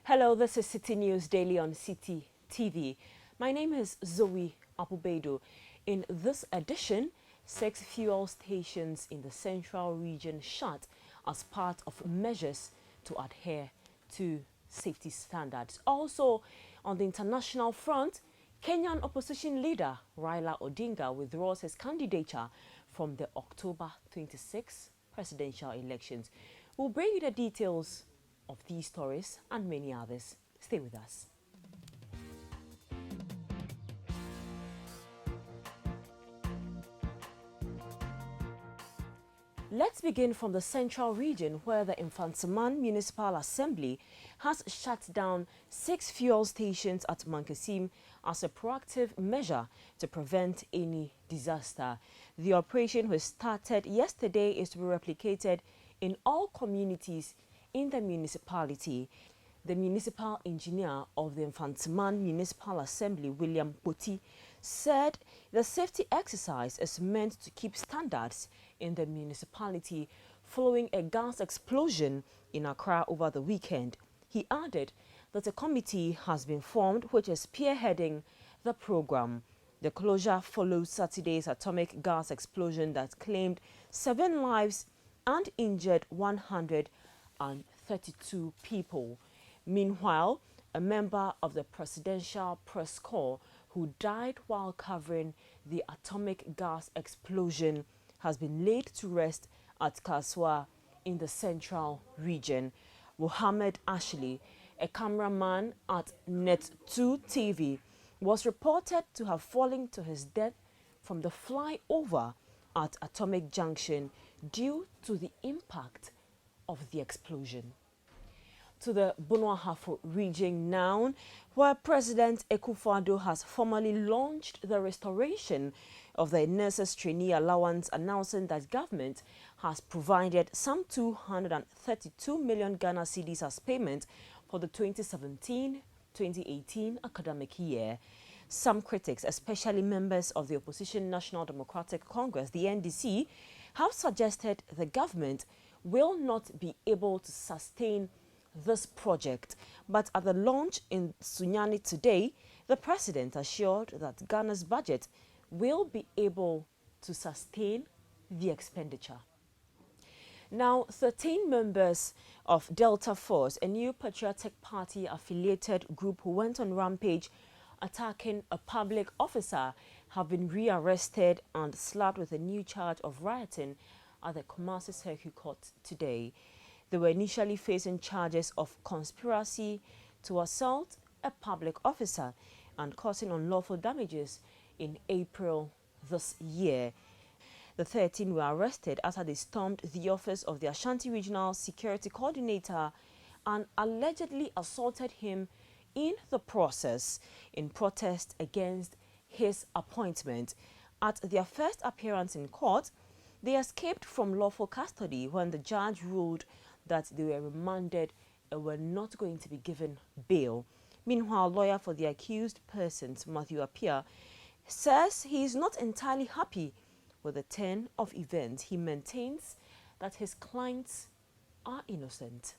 Hello, this is Citi News Daily on Citi TV. My name is Zoe Abu-Baidoo. In this edition, 6 fuel stations in the central region shut as part of measures to adhere to safety standards. Also, on the international front, Kenyan opposition leader Raila Odinga withdraws his candidature from the October 26 presidential elections. We'll bring you the details of these stories and many others. Stay with us. Let's begin from the central region, where the Mfansteman Municipal Assembly has shut down 6 fuel stations at Mfansteman as a proactive measure to prevent any disaster. The operation, which started yesterday, is to be replicated in all communities in the municipality. The municipal engineer of the Mfansteman Municipal Assembly, William Poti, said the safety exercise is meant to keep standards in the municipality following a gas explosion in Accra over the weekend. He added that a committee has been formed which is spearheading the program. The closure follows Saturday's atomic gas explosion that claimed 7 lives and injured 132 people. Meanwhile, a member of the Presidential Press Corps who died while covering the atomic gas explosion has been laid to rest at Kaswa in the central region. Mohammed Ashley, a cameraman at Net2 TV, was reported to have fallen to his death from the flyover at Atomic Junction due to the impact of the explosion. To the Bonuahafo region now, where President Addo has formally launched the restoration of the nurses' trainee allowance, announcing that government has provided some 232 million Ghana cedis as payment for the 2017-2018 academic year. Some critics, especially members of the opposition National Democratic Congress, the NDC, have suggested the government will not be able to sustain this project. But at the launch in Sunyani today, the president assured that Ghana's budget will be able to sustain the expenditure. Now, 13 members of Delta Force, a new patriotic party affiliated group who went on rampage attacking a public officer, have been rearrested and slapped with a new charge of rioting at the Kumasi Circuit Court today. They were initially facing charges of conspiracy to assault a public officer and causing unlawful damages in April this year. The 13 were arrested after they stormed the office of the Ashanti Regional Security Coordinator and allegedly assaulted him in the process in protest against his appointment. At their first appearance in court, they escaped from lawful custody when the judge ruled that they were remanded and were not going to be given bail. Meanwhile, lawyer for the accused persons, Matthew Appiah, says he is not entirely happy with the turn of events. He maintains that his clients are innocent.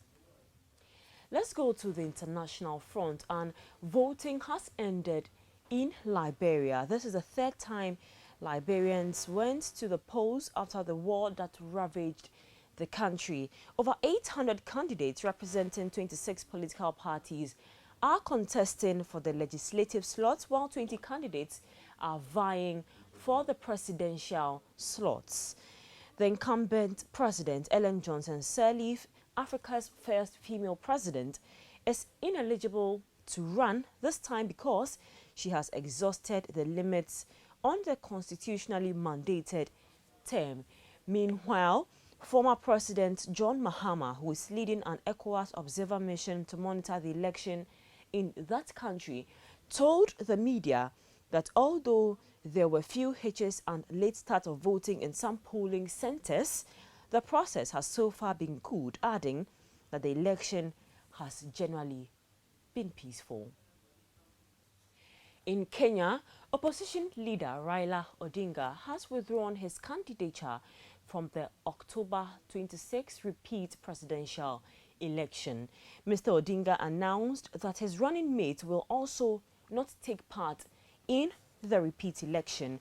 Let's go to the international front, and voting has ended in Liberia. This is the third time Liberians went to the polls after the war that ravaged the country. Over 800 candidates representing 26 political parties are contesting for the legislative slots, while 20 candidates are vying for the presidential slots. The incumbent president, Ellen Johnson Sirleaf, Africa's first female president, is ineligible to run this time because she has exhausted the limits on the constitutionally mandated term. Meanwhile, former President John Mahama, who is leading an ECOWAS Observer Mission to monitor the election in that country, told the media that although there were few hitches and late start of voting in some polling centers, the process has so far been good, adding that the election has generally been peaceful. In Kenya, opposition leader Raila Odinga has withdrawn his candidature from the October 26 repeat presidential election. Mr. Odinga announced that his running mate will also not take part in the repeat election.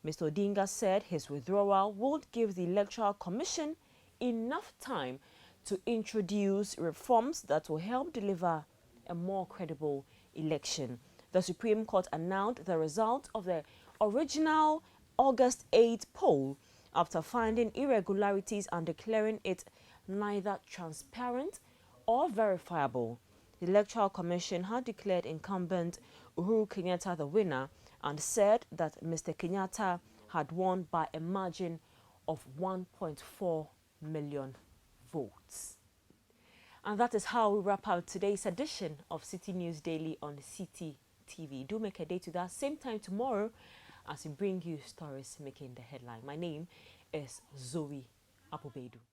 Mr. Odinga said his withdrawal would give the Electoral Commission enough time to introduce reforms that will help deliver a more credible election. The Supreme Court announced the result of the original August 8 poll after finding irregularities and declaring it neither transparent or verifiable. The Electoral Commission had declared incumbent Uhuru Kenyatta the winner and said that Mr. Kenyatta had won by a margin of 1.4 million votes. And that is how we wrap up today's edition of Citi News Daily on Citi TV. Do make a day to that same time tomorrow as we bring you stories making the headline. My name is Zoe Abu-Baidoo.